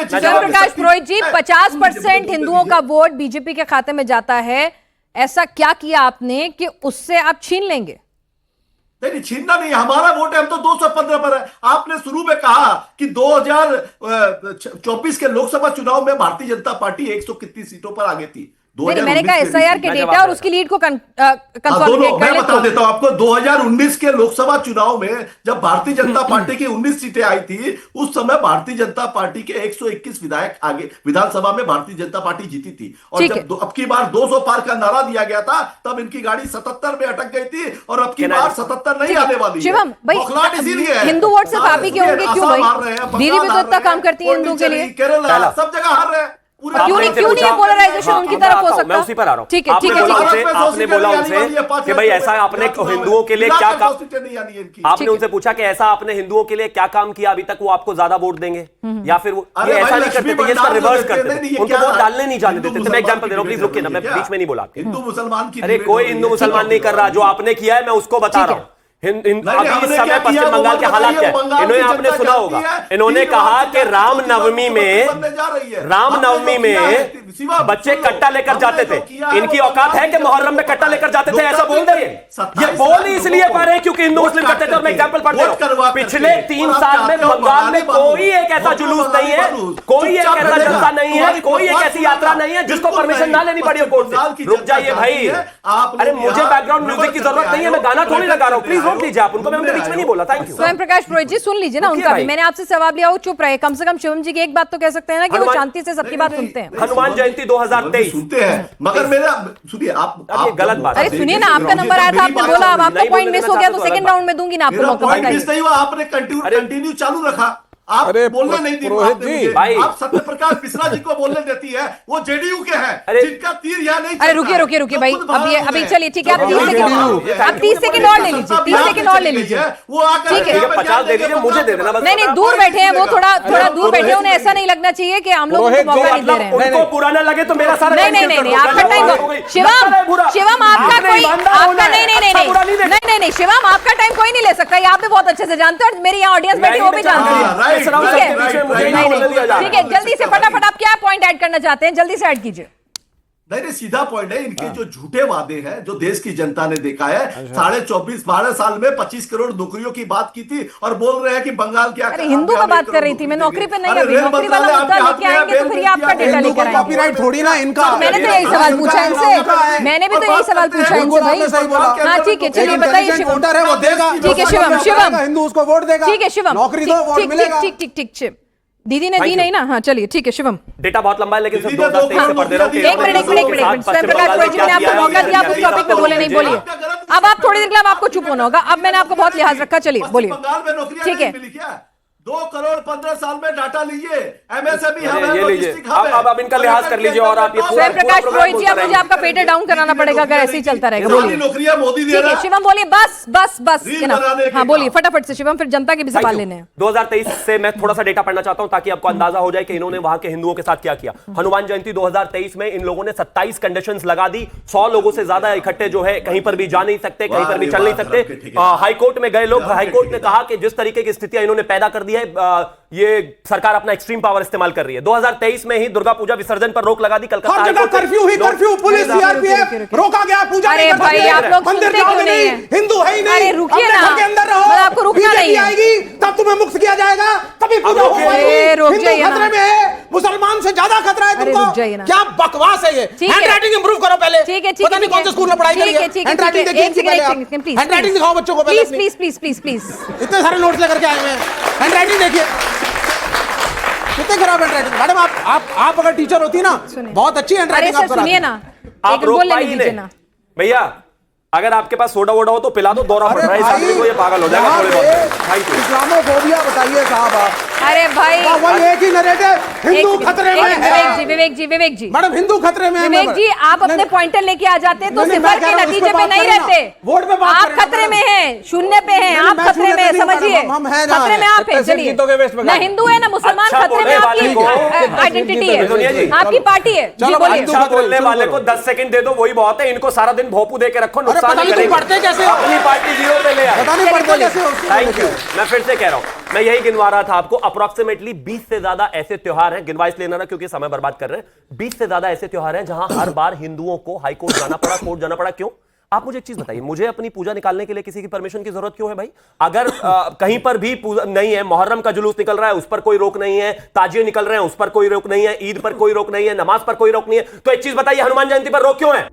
स्वयं प्रकाश पुरोहित जी, 50% हिंदुओं का वोट बीजेपी के खाते में जाता है, ऐसा क्या किया आपने कि उससे आप छीन लेंगे? नहीं, छीनना नहीं, हमारा वोट है, हम तो 215 पर है। आपने शुरू में कहा कि 2024 के लोकसभा चुनाव में भारतीय जनता पार्टी 100 कितनी सीटों पर आगे थी। नहीं, मैंने कहा एसआईआर के डेटा और उसकी लीड को कंसोलिडेट मैं बता देता हूं आपको। 2019 के लोकसभा चुनाव में जब भारतीय जनता पार्टी की 19 सीटें आई थी, उस समय भारतीय जनता पार्टी के 121 विधायक आगे विधानसभा में भारतीय जनता पार्टी जीती थी। और जब अब की बार 200 पार का नारा दिया गया था, तब इनकी गाड़ी 77 में अटक गई थी और अब की बार 77 नहीं आने वाली। शिवम भाई, हिंदू वोट सिर्फ आप ही के होंगे क्यों भाई? दीदी भी तो इतना काम करती है हिंदू के लिए, केरला सब जगह हार रहे हैं। क्यों नहीं पोलराइजेशन उनकी तरफ हो सकता? मैं उसी पर आ रहा हूं। ठीक है, आपने बोला उनसे कि भाई ऐसा आपने हिंदुओं के लिए क्या काम, आपने उनसे पूछा कि ऐसा आपने हिंदुओं के लिए क्या काम किया अभी तक, वो आपको ज्यादा वोट देंगे या फिर वो ऐसा नहीं करते थे, ये इसका रिवर्स करते थे, उनको वोट डालने नहीं जाने देते थे। मैं एग्जांपल दे रहा हूं, प्लीज रुकिए ना, मैं बीच में नहीं बोला। हिंदू मुसलमान की, अरे कोई हिंदू मुसलमान नहीं कर रहा, जो आपने किया है मैं उसको बता रहा हूं। अभी इस समय पश्चिम बंगाल के हालात क्या है, इन्होंने आपने सुना होगा, इन्होंने कहा कि रामनवमी में बच्चे कट्टा लेकर जाते थे। इनकी औकात है कि मुहर्रम में कट्टा लेकर जाते थे? ऐसा बोल दे, ये बोल इसलिए पा रहे हैं क्योंकि हिंदू मुस्लिम करते थे। और मैं एग्जांपल पढ़ रहा हूं, पिछले 3 साल में बंगाल में कोई एक ऐसा जुलूस नहीं है, कोई एक ऐसा जलसा नहीं है, कोई एक ऐसी यात्रा नहीं है जिसको परमिशन ना लेनी पड़ी हो कोर्ट से। रुक जाइए भाई, अरे मुझे बैकग्राउंड म्यूजिक की जरूरत नहीं है, मैं गाना थोड़ी लगा रहा हूं। प्लीज वोट लीजिए आप उनको, मैं उनके बीच में नहीं बोला। Thank you. स्वयं प्रकाश पुरोहित जी सुन लीजिए ना उनका भी, मैंने आपसे सवाल लिया, वो चुप रहे। कम से कम शिवम जी की एक बात तो कह सकते हैं ना कि वो शांति से सबकी बात सुनते हैं। हनुमान जयंती 2023 सुनते हैं, मगर मेरा सुनिए, आप गलत बात। अरे सुनिए ना, आपका नंबर आया था, आपने बोला अब आपका पॉइंट मिस हो गया तो सेकंड राउंड में दूंगी ना आपको मौका। नहीं हुआ, आपने कंटिन्यू चालू रखा, आप बोलने नहीं दी भाई। आप सत्य प्रकाश मिश्रा जी को बोलने देती है, वो जेडीयू के हैं, जिनका तीर यहाँ नहीं। अरे रुकिए भाई, अभी चलिए ठीक है, आप 30 सेकंड और ले लीजिए, 30 सेकंड और ले लीजिए, वो आकर ठीक है 50 दे दीजिए, मुझे दे देना। नहीं, दूर बैठे हैं वो, थोड़ा दूर बैठे हैं, उन्हें ऐसा नहीं लगना चाहिए कि हम लोग उनको मौका नहीं दे रहे हैं। उनको पुराना लगे तो मेरा सारा नहीं, आपका टाइम शिवम आपका कोई आपका नहीं, शिवम आपका टाइम कोई नहीं ले सकता, ये आप भी बहुत अच्छे से जानते हैं और मेरी यहाँ ऑडियंस बैठी वो भी जानती है। ठीक है, जल्दी से फटाफट आप क्या पॉइंट ऐड करना चाहते हैं, जल्दी से ऐड कीजिए। नहीं, सीधा पॉइंट है, इनके जो झूठे वादे हैं जो देश की जनता ने देखा है। 12 साल में 25 करोड़ नौकरियों की बात की थी और बोल रहे हैं कि बंगाल क्या। अरे हिंदू का बात कर रही थी मैं, नौकरी पे नहीं, अभी नौकरी वाला मुद्दा लेके आएंगे तो फिर ये आपका डेटा लेकर आएंगे। कॉपीराइट थोड़ी ना इनका। मैंने तो यही सवाल पूछा इनसे, मैंने भी तो यही सवाल पूछा इनसे भाई। हाँ ठीक है, चलिए बताइए शिवम। ठीक है शिवम, हिंदू उसको वोट देगा, ठीक है शिवम, नौकरी दो वोट मिलेगा। ठीक, दीदी ने दी नहीं ना। हाँ चलिए ठीक है शिवम। डेटा बहुत लंबा है लेकिन सिर्फ 2023 से पढ़ दे रहा हूं। एक मिनट स्वयं प्रकाश पुरोहित जी, मैंने आपको मौका दिया, आप उस टॉपिक पे बोले नहीं, बोलिए। अब आप थोड़ी देर के लिए आपको चुप होना होगा, अब मैंने आपको बहुत लिहाज रखा, चलिए बोलिए। ठीक है, 2 करोड़ 15 साल में डाटा लीजिए, एमएसएमई हब है, लॉजिस्टिक हब है। अब इनका लिहाज कर लीजिए और आप ये स्वयं प्रकाश पुरोहित जी, अब मुझे आपका पेटर डाउन कराना पड़ेगा अगर ऐसे ही चलता रहेगा। बोलिए नौकरियां मोदी दे रहा है। शिवम बोलिए, बस हाँ बोलिए फटाफट से शिवम, फिर जनता के भी सवाल लेने हैं। 2023 से मैं थोड़ा सा डेटा पढ़ना चाहता हूं ताकि आपको अंदाजा हो जाए कि इन्होंने वहां के हिंदुओं के साथ क्या किया। हनुमान जयंती 2023 में इन लोगों ने 27 कंडीशंस लगा दी। 100 लोगों से ज्यादा इकट्ठे जो है कहीं पर भी जा नहीं सकते, कहीं पर भी चल नहीं सकते। हाईकोर्ट में गए लोग, हाईकोर्ट ने कहा कि जिस तरीके की स्थितियां इन्होंने पैदा कर दी है, ये सरकार अपना एक्सट्रीम पावर इस्तेमाल कर रही है। 2023 में ही दुर्गा पूजा विसर्जन पर रोक लगा दी। कलकत्ता कर्फ्यू ही कर्फ्यू, पुलिस सीआरपीएफ रोका गया पूजा। अरे भाई आप लोग सुनते क्यों नहीं है? हिंदू है ही नहीं। अरे रुकिए ना, घर के अंदर रहो, आपको रुकना नहीं आएगी तब तुम्हें मुक्त किया जाएगा, तभी पूजा होगी। हिंदू खतरे में है, मुसलमान से ज्यादा खतरा है तुमको। क्या बकवास है ये? हैंडराइटिंग इंप्रूव करो पहले। पता नहीं कौन से स्कूल में पढ़ाई करी है। हैंडराइटिंग देखिए, हैंडराइटिंग दिखाओ बच्चों को पहले। प्लीज इतने सारे नोट्स लेकर के आए हुए हैं, हैंडराइटिंग देखिए कितने खराब हैंडराइटिंग। मैडम आप अगर टीचर होती ना, बहुत अच्छी हैंडराइटिंग आप सुनिए ना, आप रोक पाई नहीं भैया। अगर आपके पास सोडा वोडा हो तो पिला दो, दौरा पड़ रहा है इस आदमी को, ये पागल हो जाएगा थोड़े बहुत। Thank you. इस्लामोफोबिया बताइए साहब आप। अरे भाई वही एक ही नैरेटिव, हिंदू खतरे में है। विवेक जी मैडम हिंदू खतरे में है। विवेक जी आप अपने पॉइंटर लेके आ जाते तो सिफर के नतीजे पे नहीं रहते। वोट पे बात आप खतरे में हैं, शून्य पे हैं, आप खतरे में, समझिए खतरे में आप हैं। चलिए ना हिंदू है ना मुसलमान, खतरे में आपकी आइडेंटिटी है, आपकी पार्टी है। जी बोलिए। बोलने वाले को 10 सेकंड दे दो, वही बहुत है। इनको सारा दिन भोपू दे के रखो, पढ़ते कैसे? अपनी पार्टी जीरो पे ले आए। Thank you. मैं फिर से कह रहा हूं, मैं यही गिनवा रहा था आपको, अप्रोक्सीमेटली 20 से ज्यादा ऐसे त्योहार हैं, गिनवा इसलिए ना क्योंकि समय बर्बाद कर रहे हैं। 20 से ज्यादा ऐसे त्योहार हैं जहां हर बार हिंदुओं को हाई कोर्ट जाना पड़ा, कोर्ट जाना पड़ा। क्यों? आप मुझे एक चीज बताइए, मुझे अपनी पूजा निकालने के लिए किसी की परमिशन की जरूरत क्यों है भाई? अगर कहीं पर भी पूजा नहीं है, मुहर्रम का जुलूस निकल रहा है, उस पर कोई रोक नहीं है, ताजिए निकल रहे हैं, उस पर कोई रोक नहीं है, ईद पर कोई रोक नहीं है, नमाज पर कोई रोक नहीं है, तो एक चीज बताइए, हनुमान जयंती पर रोक क्यों है?